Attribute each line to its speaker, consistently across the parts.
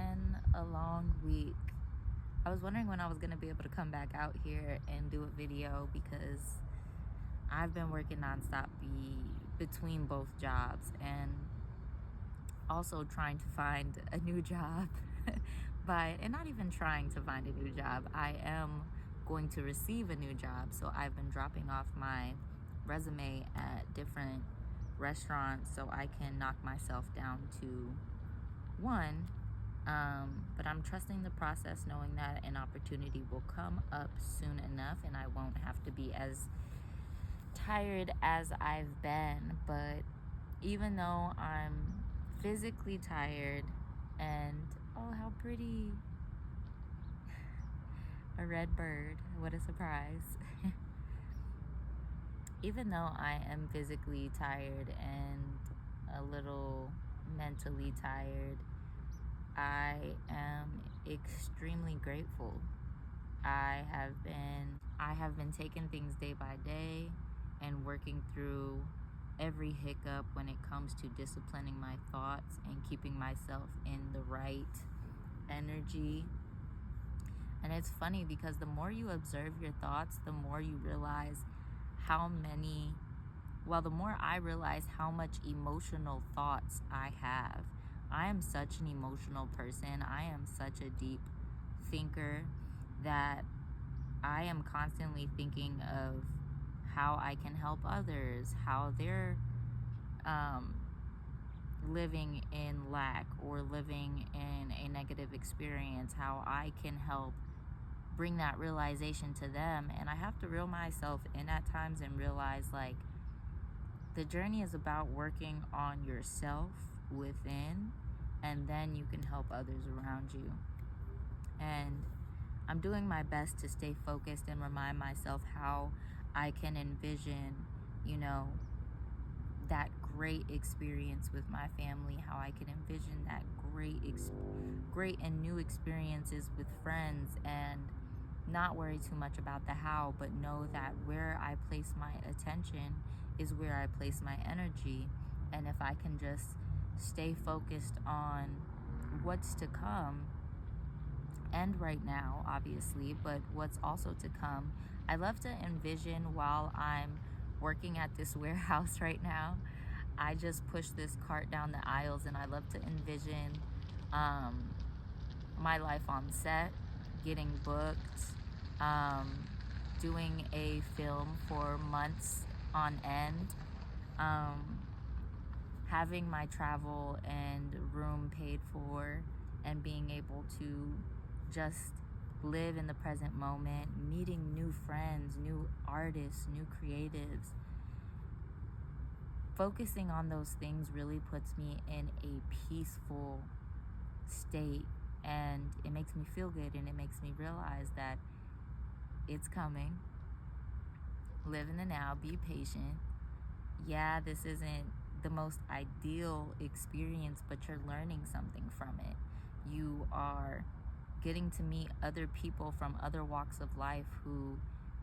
Speaker 1: been a long week. I was wondering when I was going to be able to come back out here and do a video because I've been working nonstop between both jobs and also trying to find a new job. And not even trying to find a new job. I am going to receive a new job. So I've been dropping off my resume at different restaurants so I can knock myself down to one. But I'm trusting the process, knowing that an opportunity will come up soon enough and I won't have to be as tired as I've been. But even though I'm physically tired and oh, how pretty, a red bird, what a surprise. Even though I am physically tired and a little mentally tired, I am extremely grateful. I have been taking things day by day and working through every hiccup when it comes to disciplining my thoughts and keeping myself in the right energy. And it's funny because the more you observe your thoughts, the more you realize the more I realize how much emotional thoughts I have. I am such an emotional person. I am such a deep thinker that I am constantly thinking of how I can help others, how they're living in lack or living in a negative experience, how I can help bring that realization to them. And I have to reel myself in at times and realize, like, the journey is about working on yourself within, and then you can help others around you. And I'm doing my best to stay focused and remind myself how I can envision, that great experience with my family, how I can envision that great and new experiences with friends, and not worry too much about the how, but know that where I place my attention is where I place my energy. And if I can just stay focused on what's to come, and right now, obviously, but what's also to come, I love to envision while I'm working at this warehouse right now. I just push this cart down the aisles, and I love to envision my life on set, getting booked, doing a film for months on end, having my travel and room paid for, and being able to just live in the present moment, meeting new friends, new artists, new creatives. Focusing on those things really puts me in a peaceful state, and it makes me feel good, and it makes me realize that it's coming. Live in the now, be patient. Yeah, this isn't the most ideal experience, but you're learning something from it. You are getting to meet other people from other walks of life who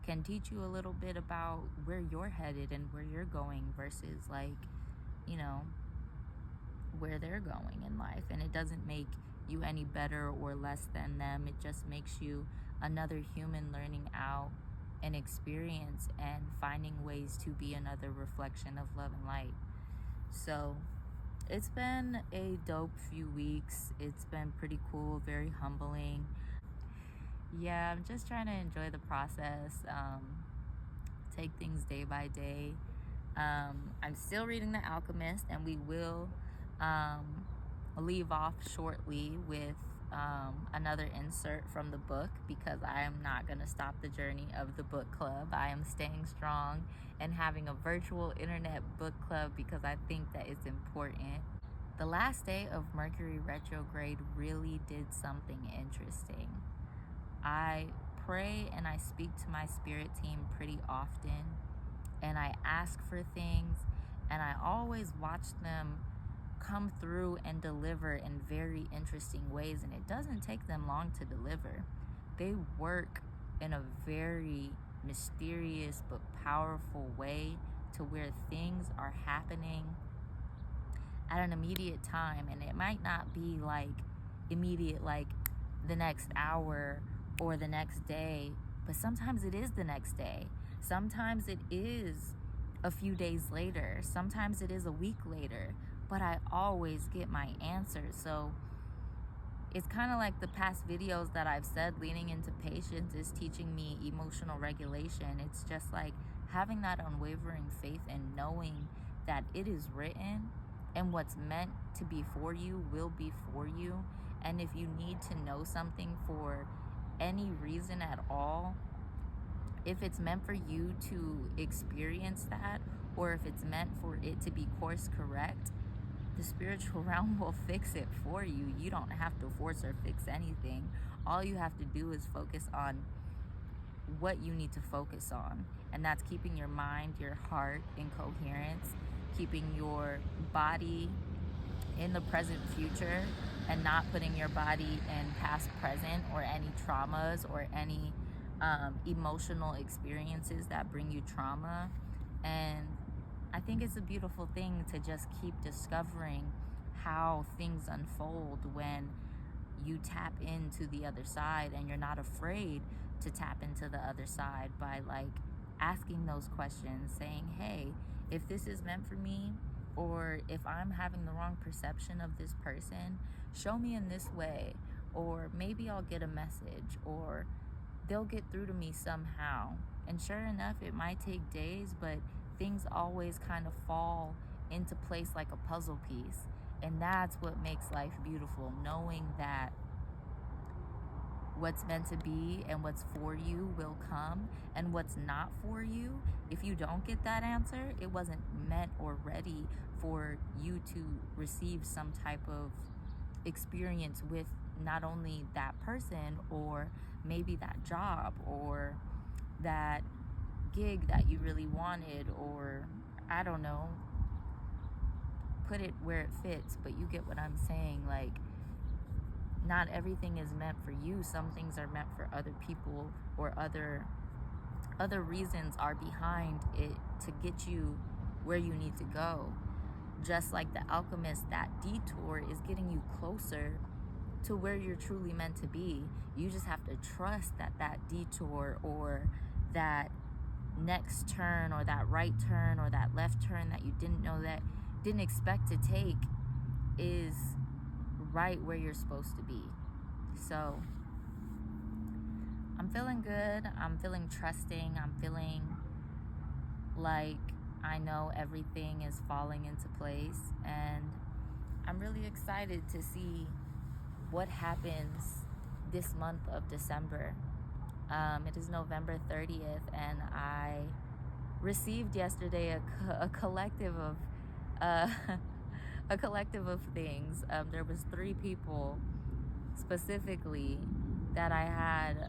Speaker 1: can teach you a little bit about where you're headed and where you're going versus, like, where they're going in life. And it doesn't make you any better or less than them. It just makes you another human learning out an experience and finding ways to be another reflection of love and light. So it's been a dope few weeks. It's been pretty cool, very humbling. Yeah, I'm just trying to enjoy the process, take things day by day. I'm still reading The Alchemist, and we will leave off shortly with another insert from the book, because I am not going to stop the journey of the book club. I am staying strong and having a virtual internet book club because I think that it's important. The last day of Mercury retrograde really did something interesting. I pray and I speak to my spirit team pretty often, and I ask for things, and I always watch them come through and deliver in very interesting ways, and it doesn't take them long to deliver. They work in a very mysterious but powerful way to where things are happening at an immediate time, and it might not be like immediate, like the next hour or the next day, but sometimes it is the next day. Sometimes it is a few days later. Sometimes it is a week later, but I always get my answer. So it's kind of like the past videos that I've said, leaning into patience is teaching me emotional regulation. It's just like having that unwavering faith and knowing that it is written and what's meant to be for you will be for you. And if you need to know something for any reason at all, if it's meant for you to experience that, or if it's meant for it to be course correct, the spiritual realm will fix it for you. You don't have to force or fix anything. All you have to do is focus on what you need to focus on, and that's keeping your mind, your heart in coherence, keeping your body in the present future, and not putting your body in past present or any traumas or any emotional experiences that bring you trauma. And I think it's a beautiful thing to just keep discovering how things unfold when you tap into the other side, and you're not afraid to tap into the other side by like asking those questions, saying, hey, if this is meant for me, or if I'm having the wrong perception of this person, show me in this way, or maybe I'll get a message, or they'll get through to me somehow. And sure enough, it might take days, but things always kind of fall into place like a puzzle piece. And that's what makes life beautiful, knowing that what's meant to be and what's for you will come, and what's not for you, if you don't get that answer, it wasn't meant or ready for you to receive some type of experience with not only that person, or maybe that job, or that gig that you really wanted, or I don't know, put it where it fits, but you get what I'm saying. Like, not everything is meant for you. Some things are meant for other people, or other reasons are behind it to get you where you need to go. Just like the alchemist, that detour is getting you closer to where you're truly meant to be. You just have to trust that that detour, or that next turn, or that right turn, or that left turn that you didn't expect to take, is right where you're supposed to be. So I'm feeling good. I'm feeling trusting. I'm feeling like I know everything is falling into place, and I'm really excited to see what happens this month of December. It is November 30th, and I received yesterday a collective of a collective of things. There was 3 people specifically that I had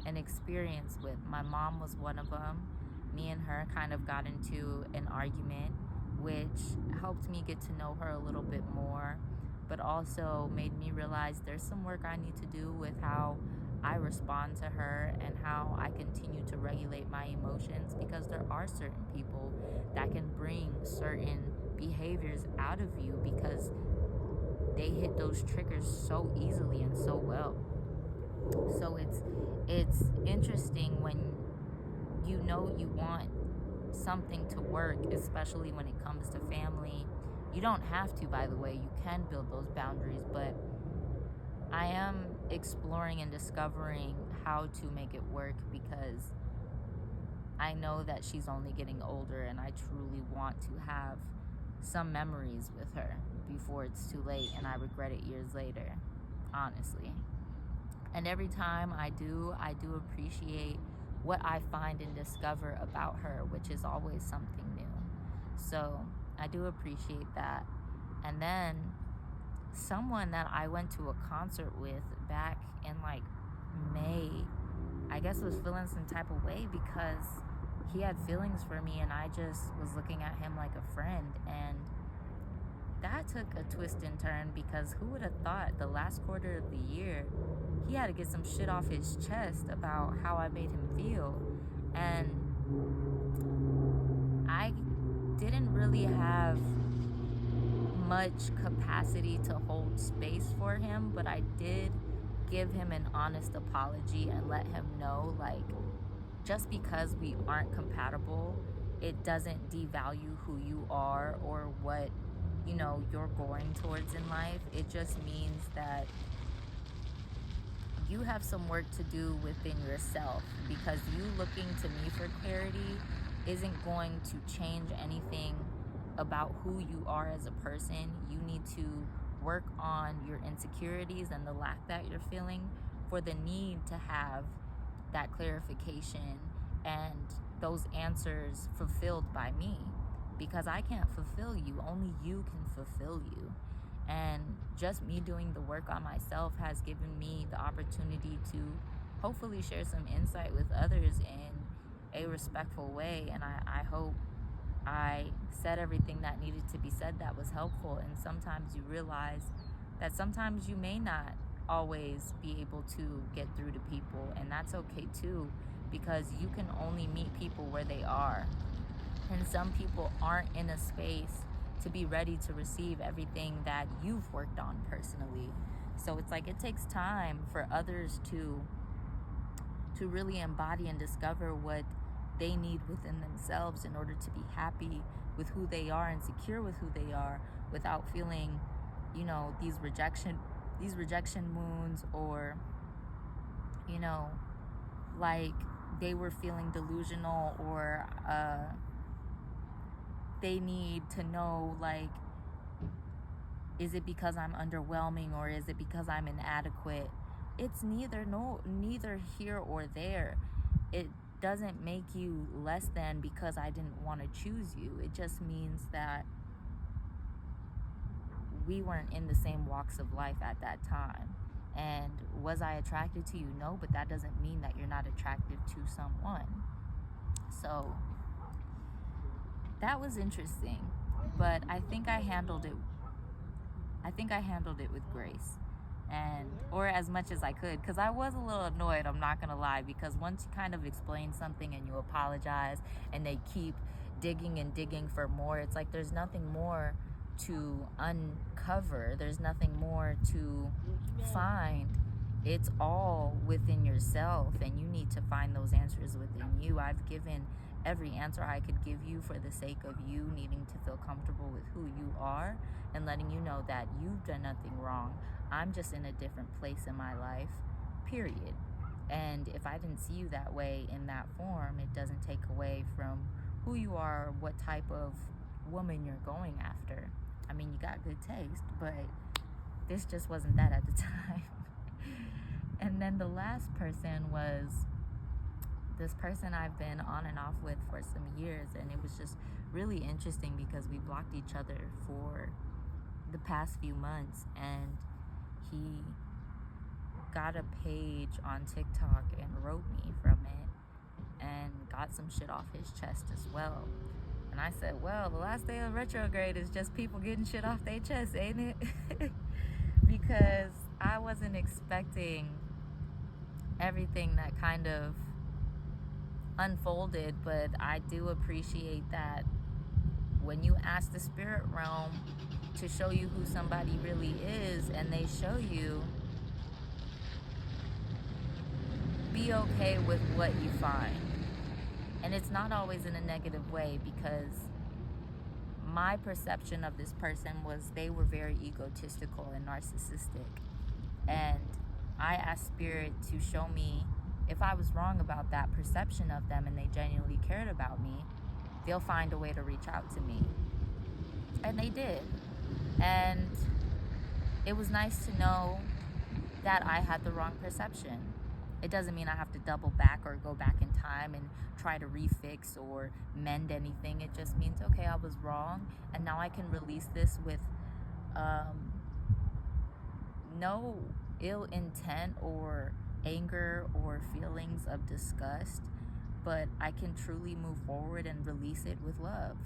Speaker 1: an experience with. My mom was one of them. Me and her kind of got into an argument, which helped me get to know her a little bit more, but also made me realize there's some work I need to do with how I respond to her, and how I continue to regulate my emotions, because there are certain people that can bring certain behaviors out of you because they hit those triggers so easily and so well. So it's interesting when you know you want something to work, especially when it comes to family. You don't have to, by the way. You can build those boundaries, but I am exploring and discovering how to make it work, because I know that she's only getting older, and I truly want to have some memories with her before it's too late and I regret it years later, honestly. And every time I do appreciate what I find and discover about her, which is always something new. So I do appreciate that. And then someone that I went to a concert with back in like May, I guess was feeling some type of way because he had feelings for me, and I just was looking at him like a friend. And that took a twist and turn, because who would have thought the last quarter of the year he had to get some shit off his chest about how I made him feel. And I didn't really have much capacity to hold space for him, but I did give him an honest apology and let him know, like, just because we aren't compatible, it doesn't devalue who you are or what, you're going towards in life. It just means that you have some work to do within yourself, because you looking to me for clarity isn't going to change anything about who you are as a person. You need to work on your insecurities and the lack that you're feeling for the need to have that clarification and those answers fulfilled by me, because I can't fulfill you. Only you can fulfill you. And just me doing the work on myself has given me the opportunity to hopefully share some insight with others in a respectful way. And I hope I said everything that needed to be said that was helpful. And sometimes you realize that sometimes you may not always be able to get through to people, and that's okay too, because you can only meet people where they are. And some people aren't in a space to be ready to receive everything that you've worked on personally. So it's like it takes time for others to really embody and discover what they need within themselves in order to be happy with who they are and secure with who they are, without feeling, these rejection wounds, or like they were feeling delusional, or they need to know, like, is it because I'm underwhelming, or is it because I'm inadequate? It's neither here or there. It doesn't make you less than because I didn't want to choose you. It just means that we weren't in the same walks of life at that time. And was I attracted to you? No, but that doesn't mean that you're not attracted to someone. So that was interesting, but I think I handled it with grace, or as much as I could, because I was a little annoyed, I'm not gonna lie, because once you kind of explain something and you apologize and they keep digging and digging for more, it's like there's nothing more to uncover, there's nothing more to find. It's all within yourself, and you need to find those answers within you. I've given every answer I could give you for the sake of you needing to feel comfortable with who you are and letting you know that you've done nothing wrong. I'm just in a different place in my life, period. And if I didn't see you that way in that form, it doesn't take away from who you are or what type of woman you're going after. I mean, you got good taste, but this just wasn't that at the time. And then the last person was this person I've been on and off with for some years, and it was just really interesting because we blocked each other for the past few months, and he got a page on TikTok and wrote me from it and got some shit off his chest as well. And I said, well, the last day of retrograde is just people getting shit off their chest, ain't it? Because I wasn't expecting everything that kind of unfolded, but I do appreciate that when you ask the spirit realm to show you who somebody really is, and they show you, be okay with what you find. And it's not always in a negative way, because my perception of this person was they were very egotistical and narcissistic. And I asked Spirit to show me if I was wrong about that perception of them and they genuinely cared about me, they'll find a way to reach out to me. And they did. And it was nice to know that I had the wrong perception. It doesn't mean I have to double back or go back in time and try to refix or mend anything. It just means, okay, I was wrong, and now I can release this with no ill intent or anger or feelings of disgust, but I can truly move forward and release it with love.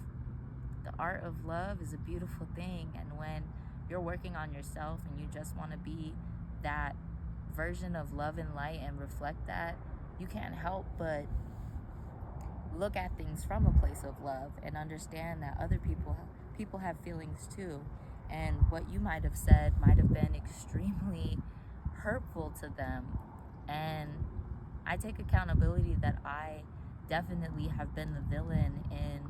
Speaker 1: The art of love is a beautiful thing, and when you're working on yourself and you just want to be that version of love and light and reflect that, you can't help but look at things from a place of love and understand that other people have feelings too. and what you might have said might have been extremely hurtful to them. And I take accountability that I definitely have been the villain in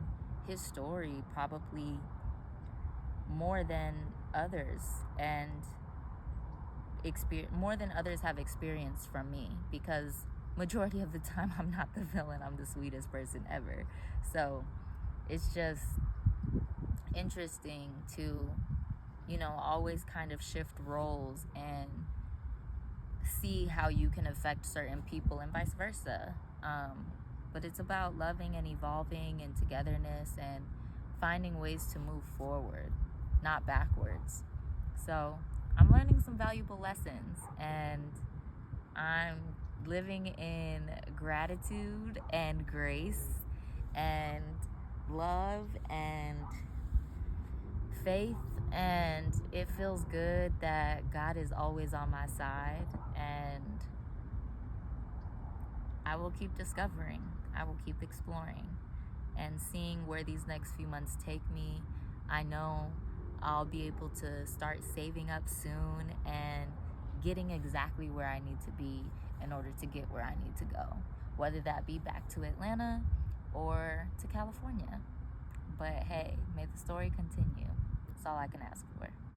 Speaker 1: his story, probably more than others, and more than others have experienced from me, because majority of the time I'm not the villain, I'm the sweetest person ever. So it's just interesting to, always kind of shift roles and see how you can affect certain people and vice versa. But it's about loving and evolving and togetherness and finding ways to move forward, not backwards. So I'm learning some valuable lessons, and I'm living in gratitude and grace and love and faith, and it feels good that God is always on my side, and I will keep discovering, I will keep exploring and seeing where these next few months take me. I know I'll be able to start saving up soon and getting exactly where I need to be in order to get where I need to go, whether that be back to Atlanta or to California. But hey, may the story continue. That's all I can ask for.